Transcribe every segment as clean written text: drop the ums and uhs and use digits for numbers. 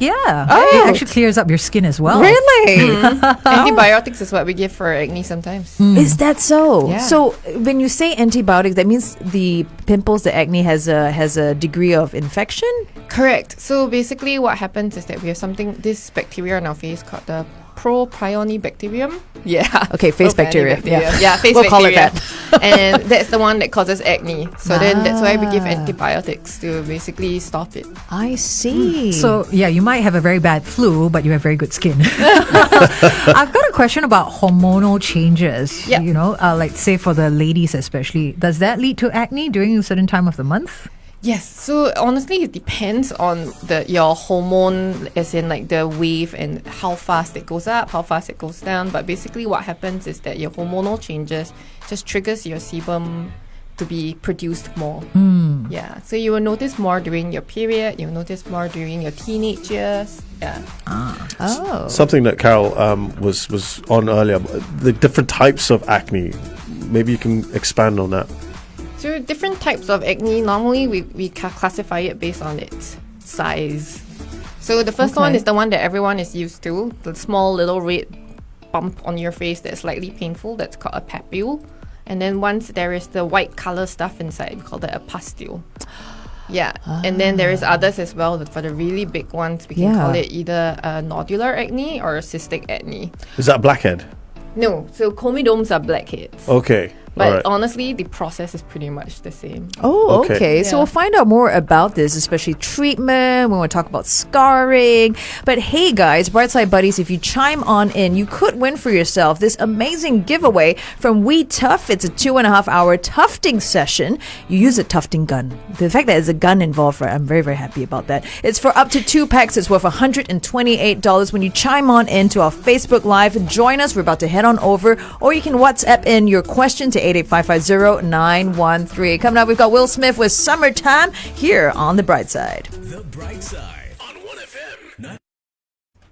Yeah. Oh. It actually clears up your skin as well. Really? Antibiotics is what we give for acne sometimes. Is that so? Yeah. So when you say antibiotics, that means the pimples, the acne has a degree of infection? Correct. So basically what happens is that we have this bacteria on our face called the Propionibacterium. Yeah. Okay, face bacteria. Propionibacterium. Yeah, face We'll call bacteria. it that. And that's the one that causes acne. So then that's why we give antibiotics to basically stop it. I see. So, yeah, you might have a very bad flu, but you have very good skin. I've got a question about hormonal changes. Yep. You know, like say for the ladies especially. Does that lead to acne during a certain time of the month? Yes, so honestly it depends on your hormone, as in like the wave and how fast it goes up, how fast it goes down. But basically what happens is that your hormonal changes just triggers your sebum to be produced more. Yeah, so you will notice more during your period, you'll notice more during your teenage years. Yeah. Oh. Something that Carol was on earlier, the different types of acne. Maybe you can expand on that. So different types of acne, normally we classify it based on its size. So the first one is the one that everyone is used to, the small little red bump on your face that's slightly painful, that's called a papule. And then once there is the white color stuff inside, we call that a pustule. Yeah, and then there is others as well. For the really big ones, we can call it either a nodular acne or a cystic acne. Is that blackhead? No, so comedones are blackheads. Okay. But honestly, the process is pretty much the same. Oh, Okay. okay. So Yeah. we'll find out more about this, especially treatment, when we talk about scarring. But hey guys, Brightside Buddies, if you chime on in, you could win for yourself this amazing giveaway from We Tuff. It's a 2.5-hour tufting session. You use a tufting gun. The fact that there's a gun involved, right, I'm very, very happy about that. It's for up to 2 packs. It's worth $128. When you chime on in to our Facebook Live, join us. We're about to head on over. Or you can WhatsApp in your question to 88550-913. Coming up, we've got Will Smith with Summertime here on The Bright Side. The Bright Side on 1FM.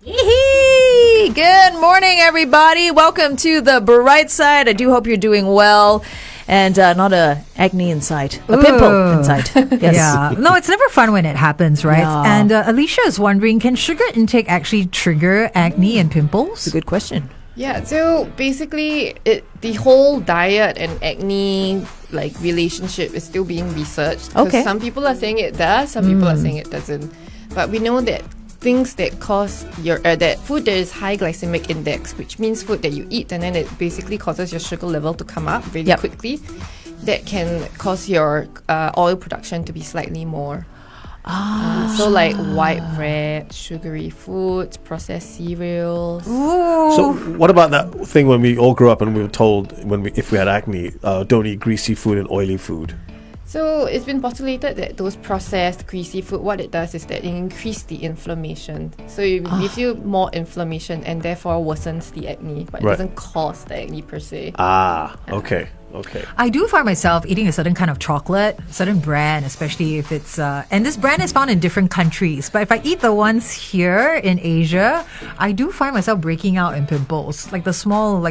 Yee-hee! Good morning, everybody. Welcome to The Bright Side. I do hope you're doing well. And not a acne inside, a pimple inside. Yes. Yeah. No, it's never fun when it happens, right? Yeah. And Alicia is wondering, can sugar intake actually trigger acne and pimples? It's a good question. Yeah, so basically, the whole diet and acne relationship is still being researched. 'Cause Okay. some people are saying it does, some people are saying it doesn't. But we know that things that cause that food that is high glycemic index, which means food that you eat and then it basically causes your sugar level to come up really quickly, that can cause your oil production to be slightly more. So like white bread, sugary foods, processed cereals. So what about that thing when we all grew up and we were told if we had acne, don't eat greasy food and oily food? So it's been postulated that those processed greasy food, what it does is that it increases the inflammation. So it gives you more inflammation and therefore worsens the acne, but it doesn't cause the acne per se. Okay. I do find myself eating a certain kind of chocolate, certain brand, especially if it's and this brand is found in different countries. But if I eat the ones here in Asia, I do find myself breaking out in pimples, like the small,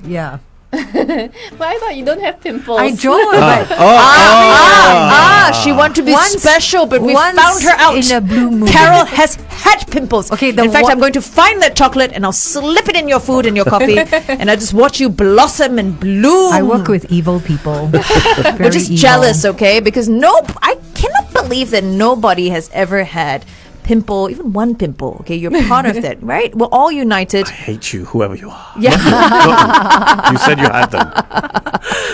yeah. But I thought you don't have pimples. I don't. But She wanted to be special, but we once found her out. in a blue moon. Carol has had pimples. Okay, in fact, I'm going to find that chocolate and I'll slip it in your food and your coffee, and I just watch you blossom and bloom. I work with evil people. We're just jealous, okay? Because I cannot believe that nobody has ever had pimple, even one pimple. Okay, you're part of that, right? We're all united. I hate you, whoever you are. Yeah. You said you had them.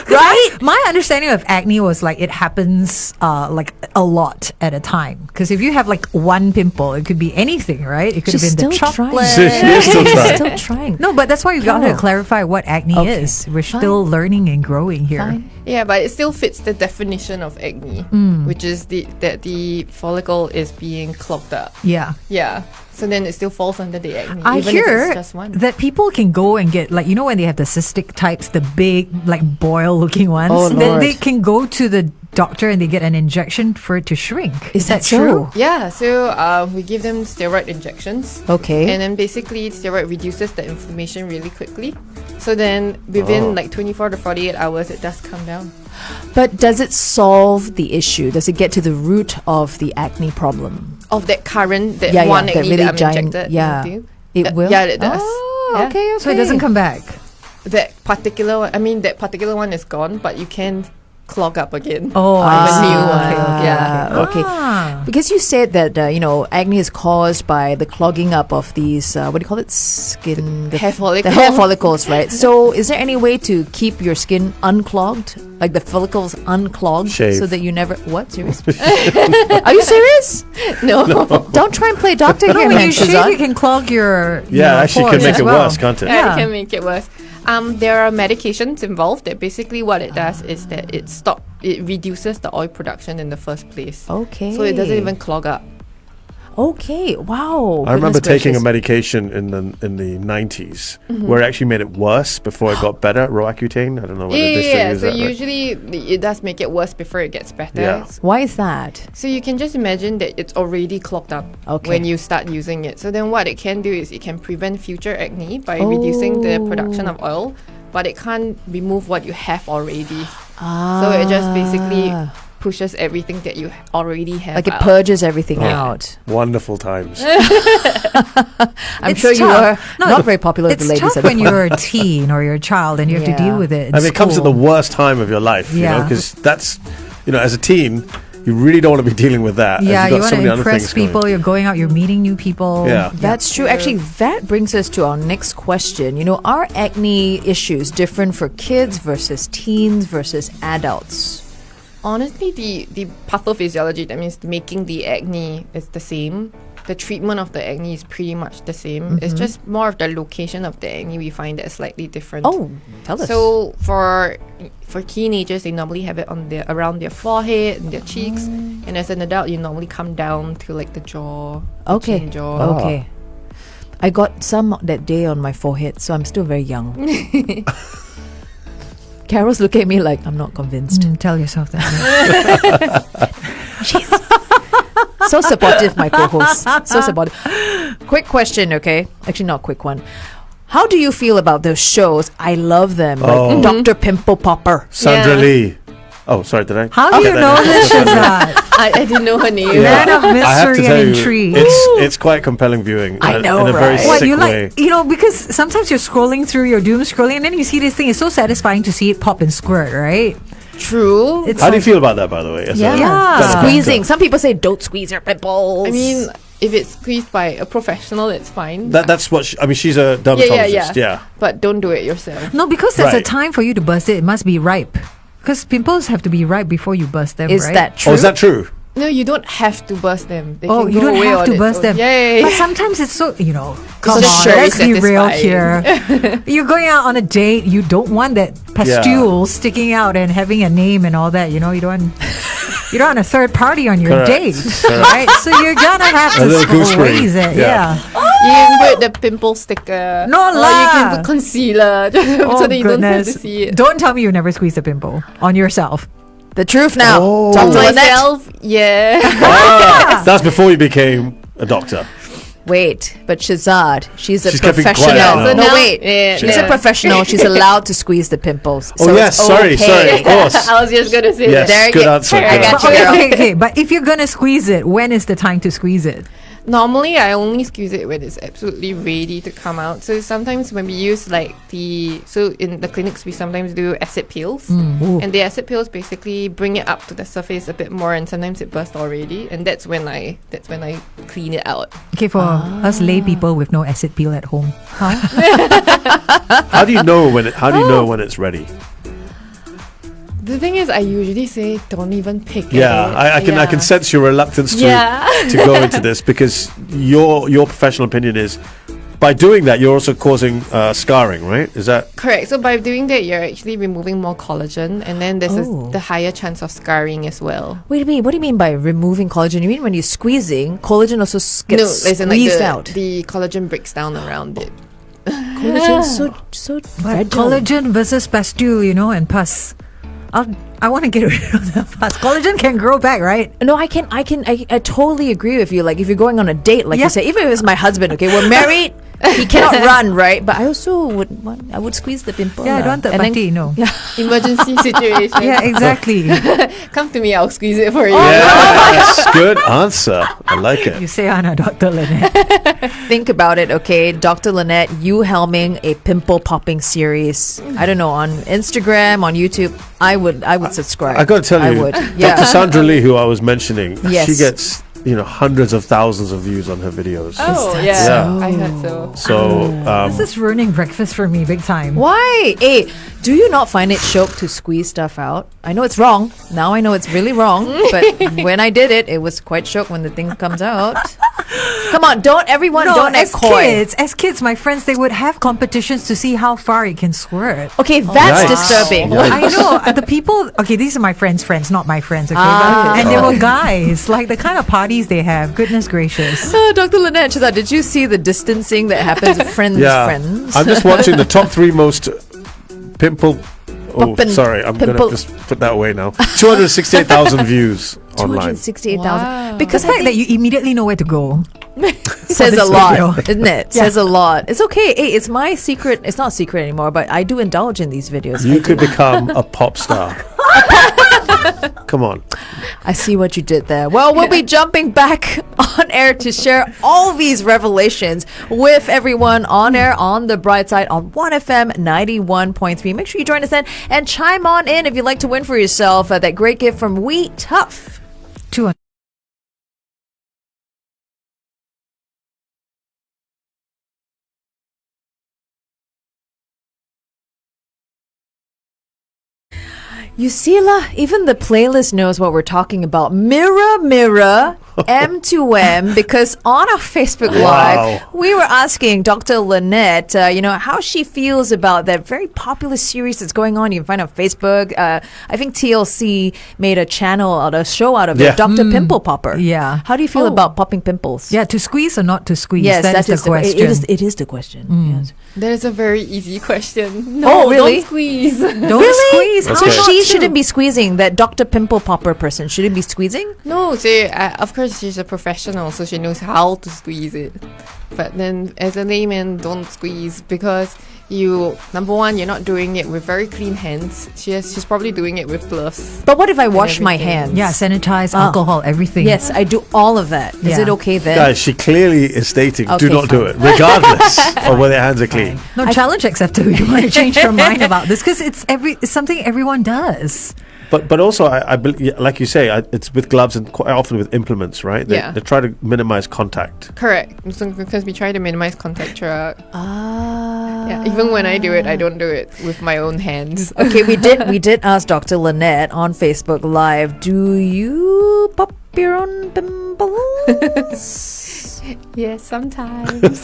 Right? My understanding of acne was like it happens like a lot at a time. Because if you have like one pimple, it could be anything, right? It could She's have been the still chocolate. trying. She is still trying. Still trying. No, but that's why we've got to Carol. clarify what acne is. We're still learning and growing here. Fine. Yeah, but it still fits the definition of acne, which is that the follicle is being clogged up. Yeah. Yeah. So then it still falls under the acne. I even if hear it's just one. that people can go and get, like, you know, when they have the cystic types, the big, like, boil looking ones, Oh, then Lord. they can go to the doctor and they get an injection for it to shrink. Is that true? Yeah, so we give them steroid injections. Okay. And then basically steroid reduces the inflammation really quickly. So then within like 24 to 48 hours, it does come down. But does it solve the issue? Does it get to the root of the acne problem? Of that current, that Yeah, one yeah, that acne really that I'm giant- injected yeah. into. It will? Yeah, it does. Oh, Yeah. okay. So it doesn't come back. That particular one, I mean, that particular one is gone, but you can clog up again. Oh, I I see. see. New one. Okay, okay, Yeah. Okay. Ah. Because you said that acne is caused by the clogging up of these what do you call it, skin Hair follicle. the hair follicles, right? So is there any way to keep your skin unclogged, like the follicles unclogged, Shave. so that you never serious? Are you serious? No. Don't try and play doctor No, here, when man. you shave, Shehzad. you can clog your Yeah, actually, can pores make as it well. worse, can't it? Yeah, Yeah. it can make it worse. There are medications involved that basically what it does is that it reduces the oil production in the first place. Okay. So it doesn't even clog up. Okay. Wow. I remember Goodness taking a gracious. medication in the 90s where it actually made it worse before it got better. Roaccutane. I don't know whether they still Yeah. use So that. Right? usually it does make it worse before it gets better. Yeah. Why is that? So you can just imagine that it's already clogged up Okay. when you start using it. So then what it can do is it can prevent future acne by reducing the production of oil, but it can't remove what you have already. So it just basically pushes everything that you already have Like it out. purges everything Oh. out. Wonderful times. I'm It's sure you tough. were not very popular with It's the ladies tough at the when point. you're a teen or you're a child and you have to Yeah. deal with it. In I mean, it comes at the school. worst time of your life, Yeah. because that's, as a teen, you really don't want to be dealing with that. as Yeah, you've you got want so many to other impress things going. people. You're going out. You're meeting new people. Yeah. That's true. Actually, that brings us to our next question. Are acne issues different for kids versus teens versus adults? Honestly, the pathophysiology, that means making the acne, is the same. The treatment of the acne is pretty much the same. It's just more of the location of the acne we find that is slightly different. Oh, tell us. So for teenagers, they normally have it on around their forehead and their cheeks, and as an adult, you normally come down to like the jaw, the okay. chin jaw. Okay. I got some that day on my forehead, so I'm still very young. Carol's looking at me like I'm not convinced. Tell yourself that. So supportive, my co-host. So supportive. Quick question, okay? Actually, not quick one. How do you feel about those shows? I love them. Oh. Like Dr. Pimple Popper. Sandra Yeah. Lee. Oh, sorry, did I? How do you get know that? this, Shehzad? I didn't know her name. Man of I have to mystery tell and you, intrigue. it's quite compelling viewing. I know, in a very right? What sick you way. like, because sometimes you're scrolling through your doom scrolling, and then you see this thing. It's so satisfying to see it pop and squirt, right? True. It's How do you like- feel about that, by the way? as a Yeah. fellow Squeezing. doctor? Some people say don't squeeze your pimples. I mean, if it's squeezed by a professional, it's fine. That's what she's a dermatologist. Yeah. But don't do it yourself. No, because there's a Right. time for you to burst it. It must be ripe. Because pimples have to be ripe before you burst them, is right? that true? Oh, is that true? No, you don't have to burst them. They Oh, can you go don't away have on to its burst own. them. Yay! But sometimes it's so, come So on, sure let's be real satisfying. here. You're going out on a date, you don't want that pustule sticking out and having a name and all that. You don't want a third party on your Correct. date, Correct. right? So you're gonna have A to little goose green. squeeze it. Yeah. Yeah. You can put the pimple sticker. No or you lah. can put concealer so Oh, that you don't have to goodness. see it. Don't tell me you never squeezed a pimple on yourself. the truth now? Oh. Talk to Lynette. Myself, yeah. That's before you became a doctor. Wait, but Shehzad, she's a She's keeping quiet professional. now. No, now- wait. Yeah, She's yeah. a professional. She's allowed to squeeze the pimples. Oh, So yes, it's sorry, okay. of course. I was just gonna say Yes, that. There you good go. answer. I Good got answer. you. Okay, okay. But if you're gonna squeeze it, when is the time to squeeze it? Normally, I only squeeze it when it's absolutely ready to come out. So sometimes when we use so in the clinics we sometimes do acid peels, and the acid peels basically bring it up to the surface a bit more, and sometimes it bursts already, and that's when I clean it out. Okay, for us lay people with no acid peel at home. How do you know when it's ready? The thing is, I usually say don't even pick it. Yeah, I can sense your reluctance to Yeah. to go into this, because your professional opinion is by doing that you're also causing scarring, right? Is that Correct. So by doing that, you're actually removing more collagen, and then there's Oh. the higher chance of scarring as well. Wait a minute. What do you mean by removing collagen? You mean when you're squeezing, collagen also gets as in squeezed the, out? the collagen breaks down around it. Collagen so But fragile. collagen versus pustule, and pus. I want to get rid of the pus. Collagen can grow back, right? No, I totally agree with you. Like if you're going on a date, like Yeah. you say, even if it's my husband, okay, we're married. He cannot run, right? But I also I would squeeze the pimple. Yeah, I don't want the and then- pati, no. Yeah. Emergency situation. Yeah, exactly. Come to me, I'll squeeze it for you. Yes, good answer. I like You it. say, Anna, Dr. Lynette. Think about it, okay? Dr. Lynette, you helming a pimple popping series. I don't know, on Instagram, on YouTube. I would subscribe. I got to tell you, I would. Dr. Yeah. Sandra Lee, who I was mentioning, Yes. she gets hundreds of thousands of views on her videos. Oh, that yeah. so? I heard so. So This is ruining breakfast for me big time. Why? Hey, do you not find it choke to squeeze stuff out? I know it's wrong. Now I know it's really wrong. But when I did it, it was quite shook when the thing comes out. Come on, don't act as coy. kids, my friends, they would have competitions to see how far it can squirt. Okay, that's Yikes. disturbing. Yikes. I know the people. Okay, these are my friends, not my friends. Okay, Ah. and they were guys. Like the kind of parties they have. Goodness gracious. Dr. Lynette, Shehzad, did you see the distancing that happens with friends? I'm just watching the top 3 most pimple. Oh, Poppin' sorry, I'm pimple- gonna just put that away now. 268,000 views online. 268,000. Wow. Because The fact that you immediately know where to go. says a this lot, video. isn't it? Says a lot. It's okay. Hey, it's my secret. It's not secret anymore, but I do indulge in these videos. You could become a pop star. Come on. I see what you did there. Well, we'll be jumping back on air to share all these revelations with everyone on air on the Brightside on 1FM 91.3. Make sure you join us then and chime on in if you'd like to win for yourself that great gift from We Tough. 200. You see, La, even the playlist knows what we're talking about. Mirror, mirror, M to M, because on our Facebook Live, Wow. we were asking Dr. Lynette, how she feels about that very popular series that's going on. You can find on Facebook. I think TLC made a show out of Yeah. it, Dr. Pimple Popper. Yeah. How do you feel Oh. about popping pimples? Yeah, to squeeze or not to squeeze? Yes, that is the question. It is the question. Yes. That is a very easy question. Oh, No, really? don't squeeze. Don't squeeze. That's How okay. So not she to? shouldn't be squeezing. That Dr. Pimple Popper person shouldn't be squeezing? No, see, of course she's a professional, so she knows how to squeeze it. But then, as a layman, don't squeeze because number one, you're not doing it with very clean hands. She's probably doing it with gloves. But what if I wash my everything. hands? Yeah, sanitize, alcohol, everything. Yes, I do all of that. Is Yeah. it okay then? Guys, she clearly is stating, Okay, do not do fine. it, regardless of whether their hands are clean. No, challenge accepted. You want to change your mind about this because it's something everyone does. But also, I believe, like you say, it's with gloves and quite often with implements, right? Yeah. They try to minimize contact. Correct. So, because we try to minimize contact throughout. Ah. Yeah, even when I do it, I don't do it with my own hands. Okay, we did ask Dr. Lynette on Facebook Live, do you pop your own pimples? Yes, sometimes.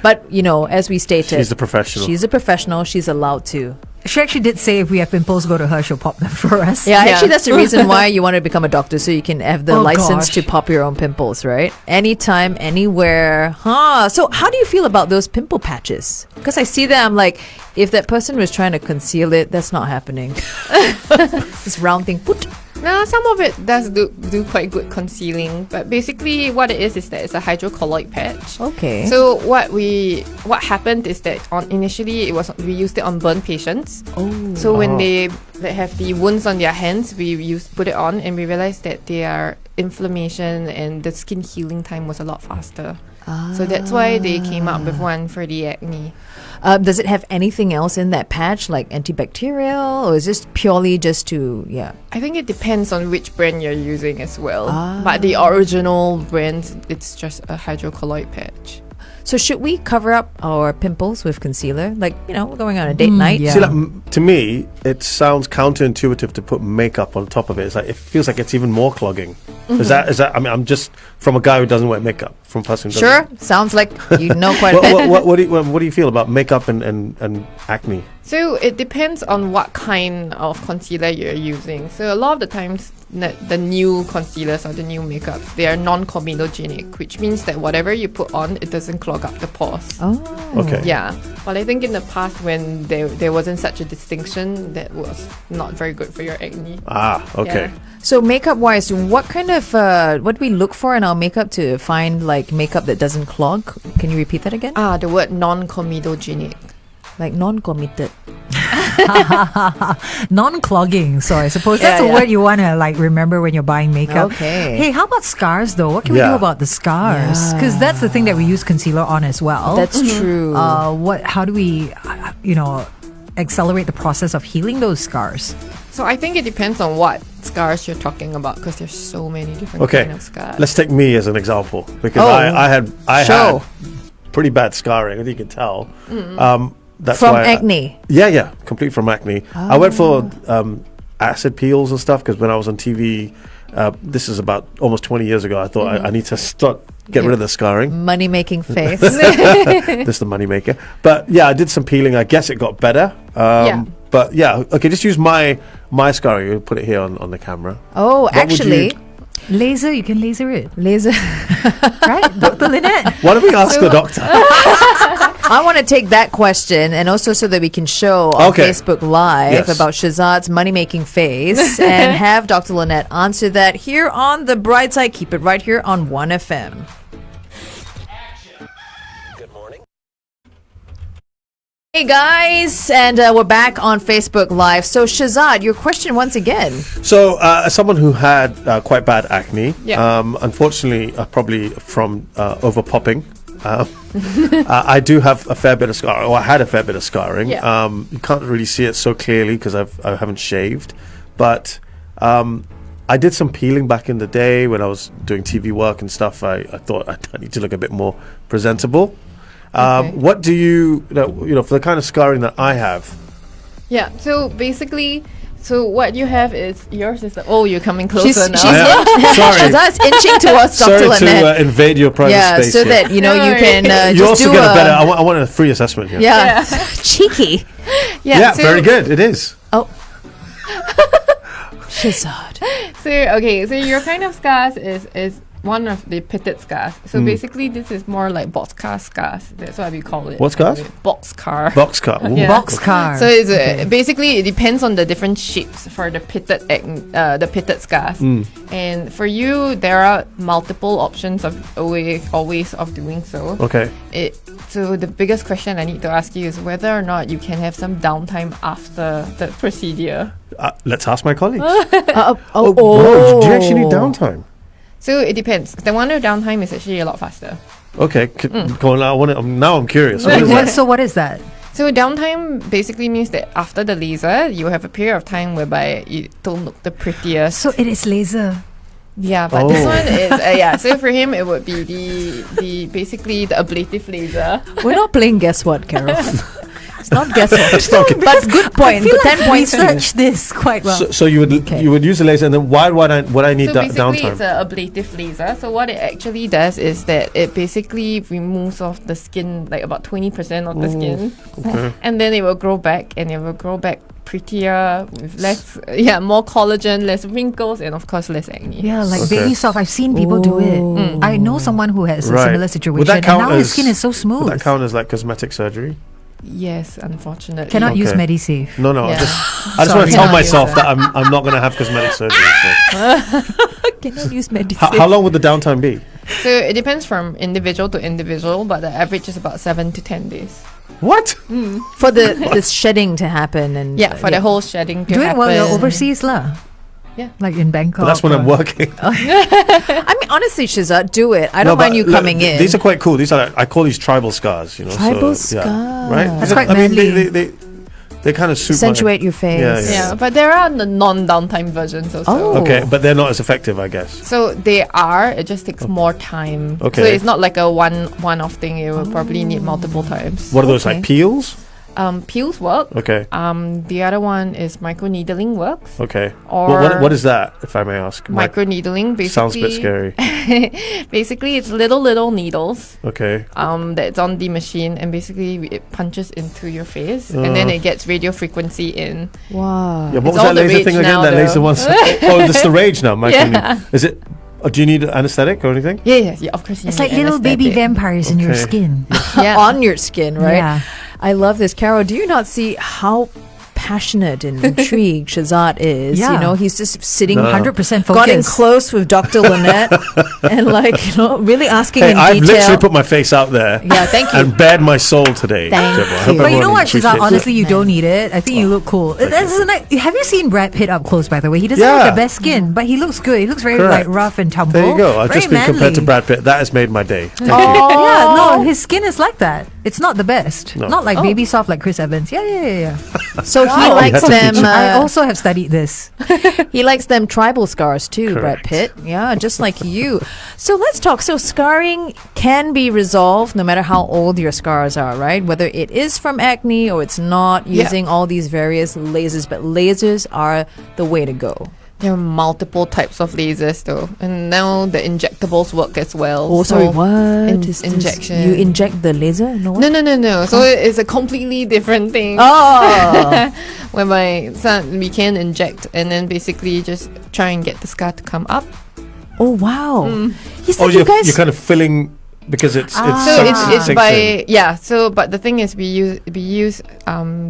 But, as we stated, She's a professional. she's a professional. She's allowed to. She actually did say if we have pimples, go to her. She'll pop them for us. Yeah, Yeah. actually, that's the reason why you want to become a doctor, so you can have the Oh, license gosh. to pop your own pimples, right? Anytime, anywhere. So how do you feel about those pimple patches? Because I see them, I'm like, if that person was trying to conceal it, that's not happening. This round thing. Put. No, some of it does do quite good concealing, but basically what it is that it's a hydrocolloid patch. Okay. So what happened is that initially we used it on burn patients. Oh. So when they have the wounds on their hands, we put it on and we realized that their inflammation and the skin healing time was a lot faster. So that's why they came up with one for the acne. Does it have anything else in that patch, like antibacterial, or is this purely just to, I think it depends on which brand you're using as well. But the original brand, it's just a hydrocolloid patch. So should we cover up our pimples with concealer? Like, we're going on a date night. yeah. See, to me, it sounds counterintuitive to put makeup on top of it. It's like it feels like it's even more clogging. Is that? I mean, I'm just from a guy who doesn't wear makeup, from a person who Sure, sounds like you know quite a bit. what do you feel about makeup and acne? So it depends on what kind of concealer you're using. So a lot of the times the new concealers or the new makeup, they are non-comedogenic, which means that whatever you put on, it doesn't clog up the pores. Oh. Okay. Yeah, but I think in the past when there wasn't such a distinction, that was not very good for your acne. Okay. Yeah. So makeup wise, what kind of what do we look for in our makeup to find like makeup that doesn't clog? Can you repeat that again? The word non-comedogenic. Like non-committed. Non-clogging. So I suppose that's Yeah, a word you want to like remember when you're buying makeup. Okay. Hey, how about scars though? What can we do Yeah. about the scars? Because that's the thing that we use concealer on as well. That's true. How do we, accelerate the process of healing those scars? So I think it depends on what scars you're talking about, because there's so many different Okay. kind of scars. Let's take me as an example because Oh. I had Show. pretty bad scarring, as you can tell. That's From why acne. Yeah, complete from acne. I went for acid peels and stuff because when I was on TV, this is about almost 20 years ago. I thought I need to get rid of the scarring. Money making face. This is the money maker. But yeah, I did some peeling. I guess it got better. Yeah. But yeah, okay. Just use my scarring. We'll put it here on the camera. Oh, What would actually, you- Laser, you can laser it. laser. Right? Dr. Lynette. Why don't we ask the doctor? I want to take that question and also so that we can show on Okay. Facebook Live Yes. about Shehzad's money-making face and have Dr. Lynette answer that here on the Brightside. Keep it right here on 1FM. Hey guys, and we're back on Facebook Live. So Shehzad, your question once again. So, as someone who had quite bad acne, Yeah. unfortunately, probably from over popping, I do have a fair bit of scar. Or I had a fair bit of scarring. Yeah. You can't really see it so clearly because I haven't shaved, but I did some peeling back in the day when I was doing TV work and stuff. I thought I need to look a bit more presentable. Okay. What do you know for the kind of scarring that I have? Yeah, so basically, so what you have is, yours is you're coming closer now. Sorry. Shehzad's inching towards Dr. Sorry Lynette. to invade your private Yeah, space so here. that, you No can worries. You just also do get a a... better. I want a free assessment here. Yeah. Cheeky. Yeah, so, very good. It is. Oh. Shehzad. So your kind of scars is one of the pitted scars. So basically, this is more like boxcar scars. That's what we call it. What scars? Boxcar. Boxcar. Ooh. Yeah. Boxcar. So it's basically it depends on the different shapes for the pitted scars. And for you, there are multiple options of ways of doing so. Okay. So the biggest question I need to ask you is whether or not you can have some downtime after the procedure. Let's ask my colleagues. Oh, Bro, do you actually need downtime? So it depends. The one with downtime is actually a lot faster. Okay. Go on. Now I'm curious. What is What- it? so what is that? So downtime basically means that after the laser, you have a period of time whereby you don't look the prettiest. So it is laser. Yeah, but this Oh. one is So for him, it would be the basically the ablative laser. We're not playing guess what, Carol. It's not guess what. It's not But good point. I feel Good 10 like points. to you. research this quite well. So you would Okay. you would use the laser, and then why would I need So that basically, downtime? it's an ablative laser. So what it actually does is that it basically removes off the skin, like about 20% of the skin, Okay. and then it will grow back, and it will grow back prettier with less, more collagen, less wrinkles, and of course less acne. Yeah, like Okay. baby soft. I've seen people do it. Ooh. I know someone who has a Right. similar Would situation, that and count now his as- skin is so smooth. Would that count as like cosmetic surgery? Yes, unfortunately. Cannot use Okay. MediSafe. No. Yeah. I just want Sorry. to tell Cannot use myself that I'm not going to have cosmetic surgery. So. Cannot use medicine. How long would the downtime be? So it depends from individual to individual, but the average is about 7 to 10 days. What? For the shedding to happen and Yeah, for the whole shedding to Do it happen. while you're overseas, lah. Yeah. Like in Bangkok. But that's when I'm or- working. I mean, honhonestly, Shehzad, do it. I don't No, mind but you look, coming in. These are quite cool. These are I call these tribal scars. Tribal so, yeah, scars. right? That's Because, quite I mean, manly. they kind of suit accentuate your face. Yeah. Yeah, but there are the non-downtime versions also. Oh. Okay, but they're not as effective, I guess. So they are. It just takes more time. Okay. So it's not like a one-off thing. You will probably need multiple times. What are those Okay. like peels? Peels work. Okay. The other one is microneedling works. Okay. Or What is that, if I may ask? microneedling? Basically, Sounds a bit scary. basically, it's little needles. Okay. That's on the machine, and basically it punches into your face, and then it gets radio frequency in. Wow. Yeah, what It's was all that the laser rage thing again? now, That laser though. one. Oh, that's the rage now. Yeah. Is it? Do you need anesthetic or anything? Yeah, of course. It's like little baby vampires in your Okay. skin. Yeah. On your skin, right? Yeah. I love this. Carol, do you not see how passionate and intrigued Shehzad is? Yeah. You know, he's just sitting No. 100% got in focused. close with Dr. Lynette and really asking Hey, in I've detail. literally put my face out there. Yeah, thank you. And bared my soul today. Thank Deborah. I hope you. But you everyone know what, Shehzad? appreciates it. Honestly, you don't need it. I think you look cool. Have you seen Brad Pitt up close, by the way? He doesn't Yeah. have the best skin, but he looks good. He looks very Correct. like rough and tumble. There you go. I've Very just been compared to manly. Brad Pitt. That has made my day. Thank you. Yeah, no, his skin is like that. It's not the best. No. Not like baby soft like Chris Evans. Yeah. So he Wow. likes You had to them. feature. I also have studied this. He likes them tribal scars too, Brad Correct. Pitt. Yeah, just like you. So let's talk. So scarring can be resolved no matter how old your scars are, right? Whether it is from acne or it's not, Yeah. using all these various lasers. But lasers are the way to go. There are multiple types of lasers though, and now the injectables work as well. Oh, sorry, So what? in- Is this- injection. You inject the laser? No. No. So it's a completely different thing. Oh. Whereby we can inject and then basically just try and get the scar to come up. Oh wow. He said Oh, you guys. you're kind of filling because it's So sunk- it's sinks by in. So but the thing is we use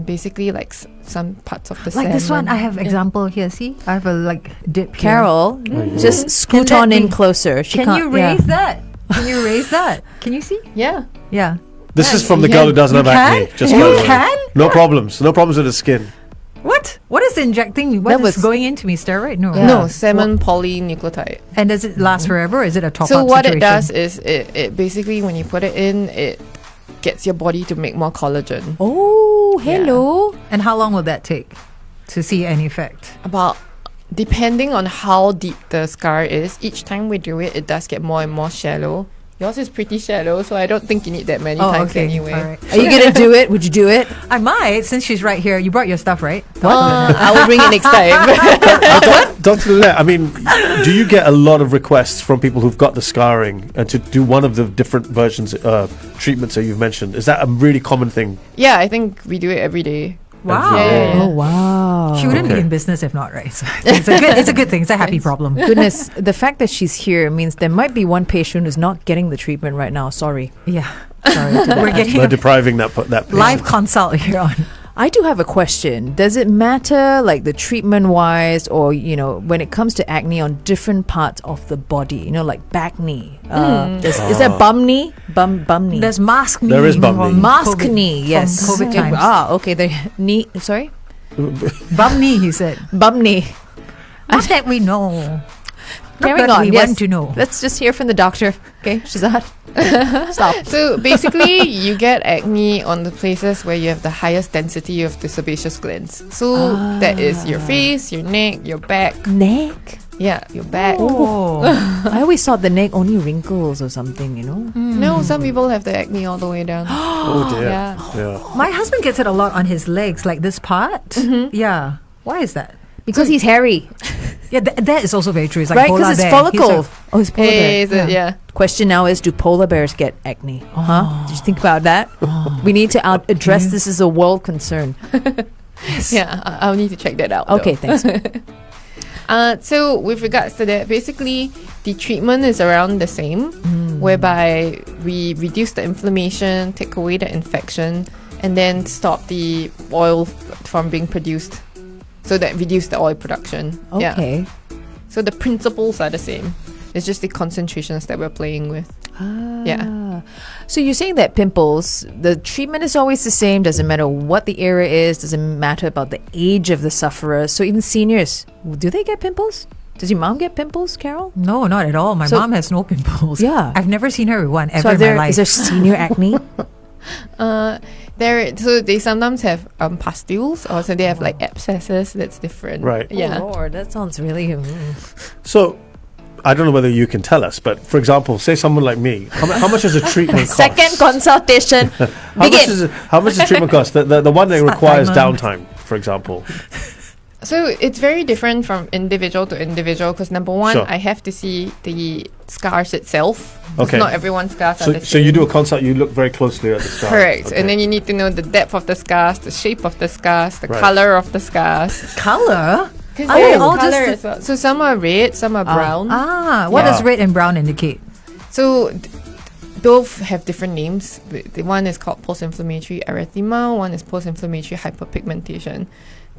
basically like some parts of the Like this one, salmon. I have example here. See, I have a like dip here. Carol, just scoot Can on that in be- closer. She Can can't, you raise that? Can you raise that? Can you see? Yeah. Yeah. This is from the you girl can- who doesn't have you acne. can? Just You by the way. can? No problems. No problems with the skin. What? What is injecting? What That is was- going into me? Steroid? No. Yeah. No, salmon polynucleotide. And does it last forever? Or is it a top So up what situation? it does is it basically when you put it in, it gets your body to make more collagen. Oh, hello. And how long will that take to see any effect? About depending on how deep the scar is, each time we do it, it does get more and more shallow. Yours is pretty shallow, so I don't think you need that many times anyway. All right. Are you gonna do it? Would you do it? I might, since she's right here. You brought your stuff, right? I will bring it next time. Dr. Lynette, I mean, do you get a lot of requests from people who've got the scarring and to do one of the different versions, treatments that you've mentioned? Is that a really common thing? Yeah, I think we do it every day. Wow. Yeah. Oh wow. She wouldn't be Okay. in business if not, right? So it's a good thing. It's a happy problem. Goodness, the fact that she's here means there might be one patient who's not getting the treatment right now. Sorry. Yeah. Sorry to We're that. getting We're a depriving that patient. live consult here on. I do have a question. Does it matter, like the treatment wise, or when it comes to acne on different parts of the body? Like back knee. Is there bum knee? Bum knee. There's mask knee. There is bum knee. from mask COVID- knee. Yes. From COVID times. Okay. The knee. Sorry. Bum knee, he said. Bum knee. Not that we know. Carrying that on. we Yes. want to know. Let's just hear from the doctor. Okay, Shehzad. Stop. So basically, you get acne on the places where you have the highest density of the sebaceous glands. So that is your face, your neck, your back. Neck. Yeah, your back. Oh. I always thought the neck only wrinkles or something. No, some people have the acne all the way down. Oh dear. Yeah. Yeah. My husband gets it a lot on his legs, like this part. Yeah. Why is that? Because he's hairy, Yeah, that is also very true. It's like right? polar Because it's bear. follicle. Oh, it's polar bear. Is it? Yeah. Question now is, do polar bears get acne? Huh? Did you think about that? We need to address this as a world concern. Yeah, I'll need to check that out. though. Okay, thanks. So with regards to that, basically the treatment is around the same, whereby we reduce the inflammation, take away the infection, and then stop the oil from being produced. So that reduce the oil production. Yeah. Okay. So the principles are the same. It's just the concentrations that we're playing with. Yeah. So you're saying that pimples, the treatment is always the same, doesn't matter what the area is, doesn't matter about the age of the sufferer. So even seniors, do they get pimples? Does your mom get pimples, Carol? No, not at all. My So- mom has no pimples. Yeah. I've never seen her with one ever So in my life. is there senior acne? So they sometimes have pustules, or so they have like abscesses. That's different. Right. Yeah. Oh Lord, that sounds really... So, I don't know whether you can tell us, but for example, say someone like me, how much does a treatment cost? Second consultation. Begin. How much does treatment cost? The one that Start requires timer. downtime, for example. So it's very different from individual to individual because number one, Sure. I have to see the scars itself. 'Cause Okay. Not everyone's scars are the same. So you do a consult, you look very closely at the scar. Correct. Okay. And then you need to know the depth of the scars, the shape of the scars, the Right. color of the scars. Color? Because Are they there is all colour just- as well. So some are red, some are brown. What Yeah. does red and brown indicate? So both have different names. The one is called post-inflammatory erythema, one is post-inflammatory hyperpigmentation.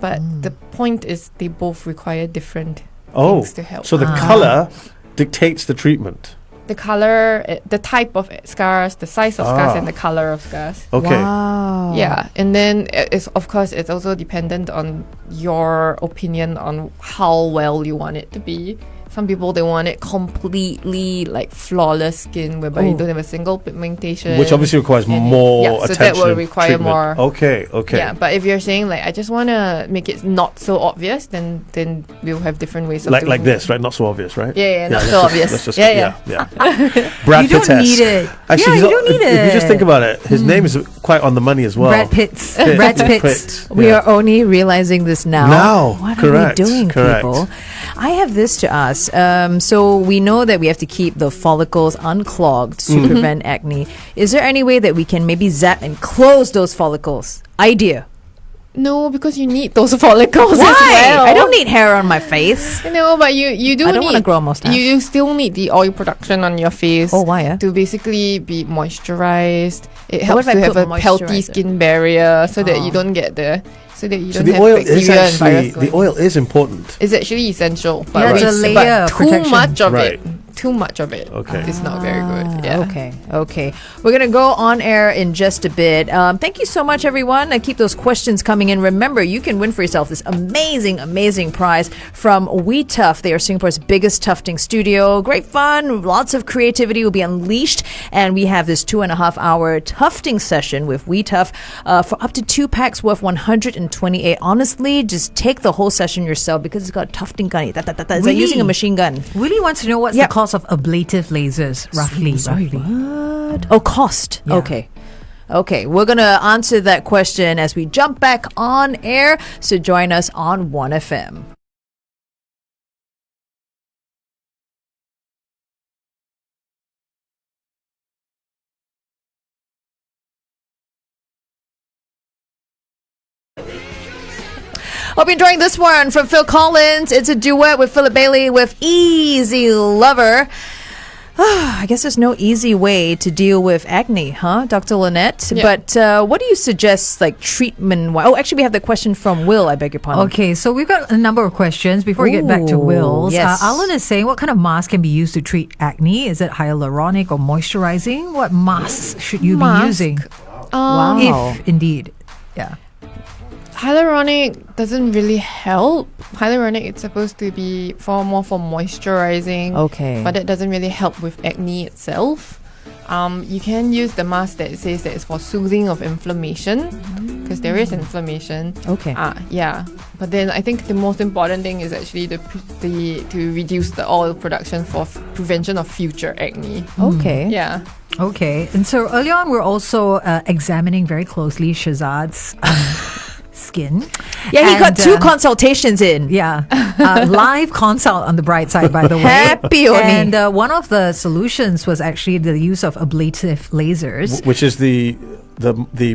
But the point is they both require different things to help. So the color dictates the treatment. The color, the type of scars, the size of scars, and the color of scars. Okay. Wow. Yeah, and then it's of course it's also dependent on your opinion on how well you want it to be. Some people they want it completely like flawless skin, whereby you don't have a single pigmentation, Which obviously requires And more yeah, so attention. that will require treatment. more. Okay. Yeah, but if you're saying like I just want to make it not so obvious, then we'll have different ways of Like doing this, right? Not so obvious, right? Yeah, not let's so just- obvious. let's just- Yeah. Brad You don't Pitt-esque. need it. Actually, Yeah, he's you al- don't need if you just it. think about it, his name is quite on the money as well. Brad Pitt's. Pitt. Brad Pitt. Pitt's. We Yeah. are only realizing this now. Now, What correct, are we doing, correct. people? I have this to ask. So we know that we have to keep the follicles unclogged to prevent acne. Is there any way that we can maybe zap and close those follicles? Idea. No, because you need those follicles Why? as well. I don't need hair on my face. No, but you do I don't need. wanna grow a mustache. You still need the oil production on your face. Oh, why? To basically be moisturized. It What helps if I to have put a healthy moisturizer? skin barrier so that you don't get the So don't the have oil is bacteria and actually virus going. the oil is important. It's actually essential, but, Yeah, it's a we- layer but of too protection. much of Right. it. Too much of it. Okay. It's not very good. Yeah. Okay. We're going to go on air in just a bit. Thank you so much, everyone. Keep those questions coming in. Remember, you can win for yourself this amazing prize from We Tuff. They are Singapore's biggest tufting studio. Great fun. Lots of creativity will be unleashed. And we have this 2.5 hour tufting session with We Tuff for up to 2 packs worth 128. Honestly, just take the whole session yourself because it's got tufting gun. It's like Really? using a machine gun. Willie wants to know what's Yep. the cost of ablative lasers, roughly. What? Oh, cost. Yeah. Okay, we're going to answer that question as we jump back on air. So join us on 1FM. Hope you're enjoying this one from Phil Collins. It's a duet with Philip Bailey with Easy Lover. I guess there's no easy way to deal with acne, huh, Dr. Lynette? Yeah. But what do you suggest, like treatment? Oh, actually, we have the question from Will. I beg your pardon. Okay, so we've got a number of questions before we get back to Ooh, Will's. yes. Alan is saying, what kind of mask can be used to treat acne? Is it hyaluronic or moisturizing? What masks should you be Mask? using? Wow. If indeed. Yeah. Hyaluronic doesn't really help. Hyaluronic it's supposed to be more for moisturizing. Okay. But it doesn't really help with acne itself. You can use the mask that says that it's for soothing of inflammation because there is inflammation. Okay. Yeah. But then I think the most important thing is actually to reduce the oil production for prevention of future acne. Okay. Yeah. Okay. And so early on, we're also examining very closely Shehzad's skin. Yeah, he got And, 2 consultations in. Yeah, live consult on the Brightside, by the way. Happy only. And one of the solutions was actually the use of ablative lasers. Which is the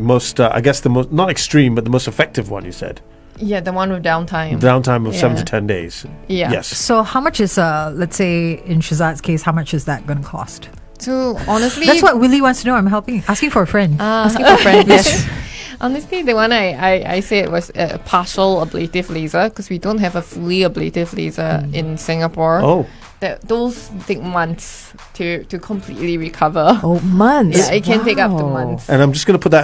most, I guess the most, not extreme, but the most effective one, you said. Yeah, the one with downtime. Downtime of 7 Yeah. to 10 days. Yeah. Yes. So how much is, let's say in Shehzad's case, how much is that going to cost? So honestly, That's what Willie wants to know. I'm asking for a friend. asking for friends. Yes. Honestly, the one I said was a partial ablative laser because we don't have a fully ablative laser in Singapore. Oh. Those take months to completely recover. Oh, months. Yeah, it can take up to Wow. months. And I'm just going to put that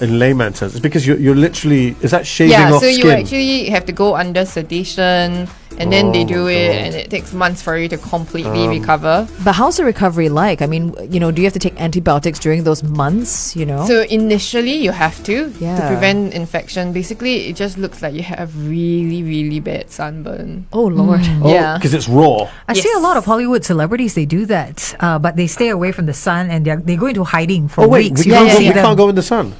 in layman terms. It's because you're literally, is that shaving Yeah, off so skin? you actually have to go under sedation. and then they do Oh, it, God. and it takes months for you to completely recover. But how's the recovery like? I mean, do you have to take antibiotics during those months, So initially you have to Yeah. prevent infection. Basically, it just looks like you have really, really bad sunburn. Oh, Lord. Oh, Yeah. because it's raw. I see a Yes. lot of Hollywood celebrities, they do that, but they stay away from the sun and they go into hiding for Oh wait, weeks. we, You can't, don't go, see we them. can't go in the sun.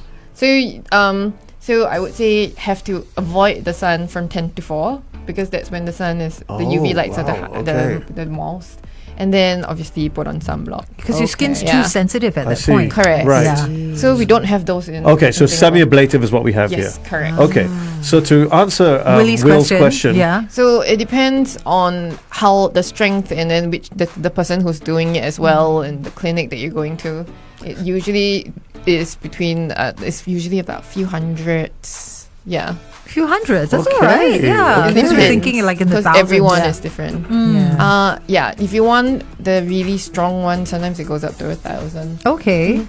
So I would say have to avoid the sun from 10 to 4 because that's when the sun is the UV Oh, lights are wow, the okay. most. And then obviously put on sunblock. Because your skin's Okay. too Yeah. sensitive at I that see. point. Correct. Right. Yeah. So we don't have those in. Okay, so in Singapore. semi-ablative is what we have Yes, here. correct. Okay, so to answer Willie's Will's question. question, Yeah. So it depends on how the strength and then which the person who's doing it as well and the clinic that you're going to. It usually is between it's usually about a few hundreds. Yeah. Few hundreds. That's all Okay. right. Yeah. Okay. Because we're Depends, thinking like in the because thousands. everyone yeah. is different. Yeah. Yeah, if you want the really strong one, sometimes it goes up to 1,000. Okay.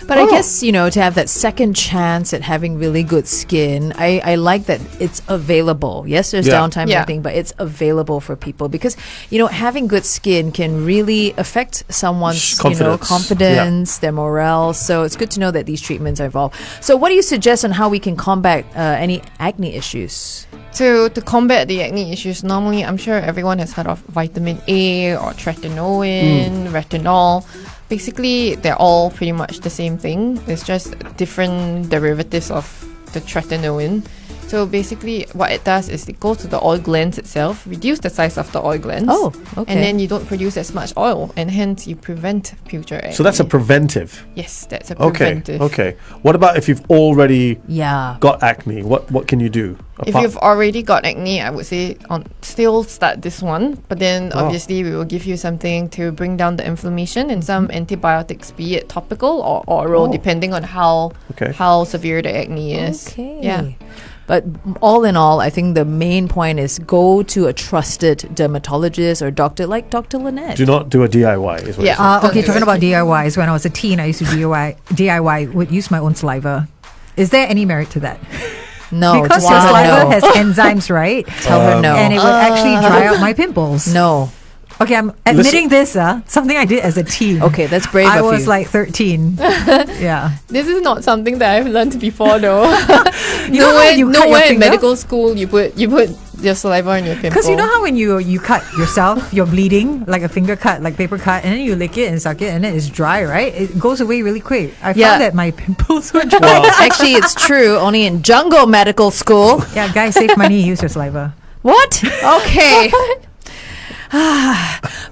But I guess, to have that second chance at having really good skin, I like that it's available. Yes, there's Yeah. downtime and Yeah. everything, but it's available for people because, having good skin can really affect someone's, Confidence. confidence, their morale. So it's good to know that these treatments are involved. So what do you suggest on how we can combat any acne issues? So to combat the acne issues, normally I'm sure everyone has heard of vitamin A or tretinoin, retinol. Basically, they're all pretty much the same thing. It's just different derivatives of the tretinoin. So basically, what it does is it goes to the oil glands itself, reduce the size of the oil glands. Oh, okay. And then you don't produce as much oil, and hence you prevent future acne. so that's a preventive. yes, that's a Okay, preventive. okay. What about if you've already Yeah. got acne? What can you do? If you've already got acne, I would say still start this one. But then Oh. obviously we will give you something to bring down the inflammation and some antibiotics, be it topical or oral, Oh. depending on how Okay. severe the acne is. Okay. Yeah. But all in all, I think the main point is go to a trusted dermatologist or doctor like Dr. Lynette. do not do a DIY. Is what Yeah. you're saying. Okay, talking about DIYs. When I was a teen, I used to DIY, would use my own saliva. Is there any merit to that? No, Because just your tell her saliva no. has enzymes, right? Tell her no. And it would actually dry out my pimples. No. Okay, I'm admitting this, something I did as a teen. Okay, that's brave I of was you. like 13. Yeah. This is not something that I've learned before though. You know how you cut your nowhere in finger? medical school you put your saliva on your pimple. Because you know how when you cut yourself, you're bleeding, like a finger cut, like paper cut, and then you lick it and suck it, and then it's dry, right? It goes away really quick. I Yeah. found that my pimples were dry. Well, Actually, it's true. Only in jungle medical school. Yeah, guys, save money, use your saliva. What? Okay.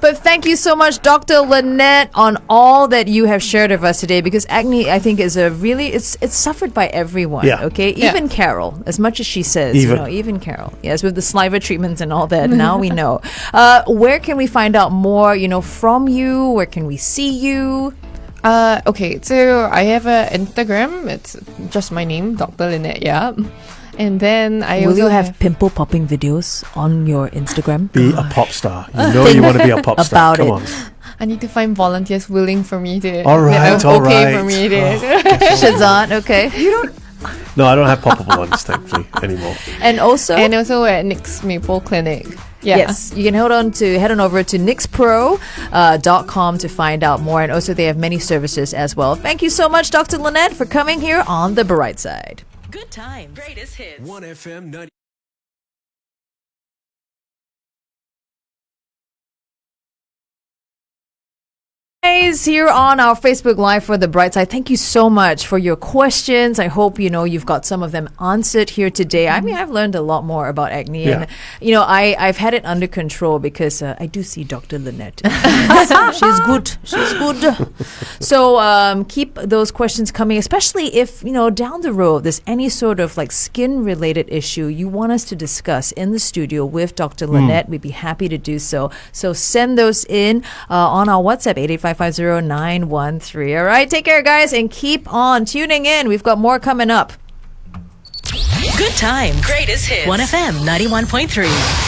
But thank you so much, Dr. Lynette, on all that you have shared with us today. Because acne, I think, is a really it's suffered by everyone. Yeah. Okay, Yeah. even Carol, as much as she says, Even. even Carol. Yes, with the saliva treatments and all that. Now we know. Where can we find out more? From you. Where can we see you? Okay, so I have an Instagram. It's just my name, Dr. Lynette Yap. And then I Will also you have pimple popping videos on your Instagram? be a pop star. You know you want to be a pop star. About Come it. on. I need to find volunteers willing for me to. All right, that are all okay for right. me to. Shehzad, okay. No, I don't have poppable ones, thankfully, anymore. And also, And also at Nick's Maple Clinic. Yeah. yes, you can head on over to nixpro.com to find out more. And also, they have many services as well. Thank you so much, Dr. Lynette, for coming here on The Brightside. Good times. Greatest hits. 1FM 90. Guys, here on our Facebook Live for The Brightside, thank you so much for your questions. I hope you've got some of them answered here today. I mean, I've learned a lot more about acne, Yeah. and I've had it under control because I do see Dr. Lynette. She's good. She's good. So keep those questions coming, especially if down the road there's any sort of like skin related issue you want us to discuss in the studio with Dr. Lynette. We'd be happy to do so. So send those in on our WhatsApp 88550-913. All right, take care, guys, and keep on tuning in. We've got more coming up. Good times. Greatest hits. 1FM 91.3.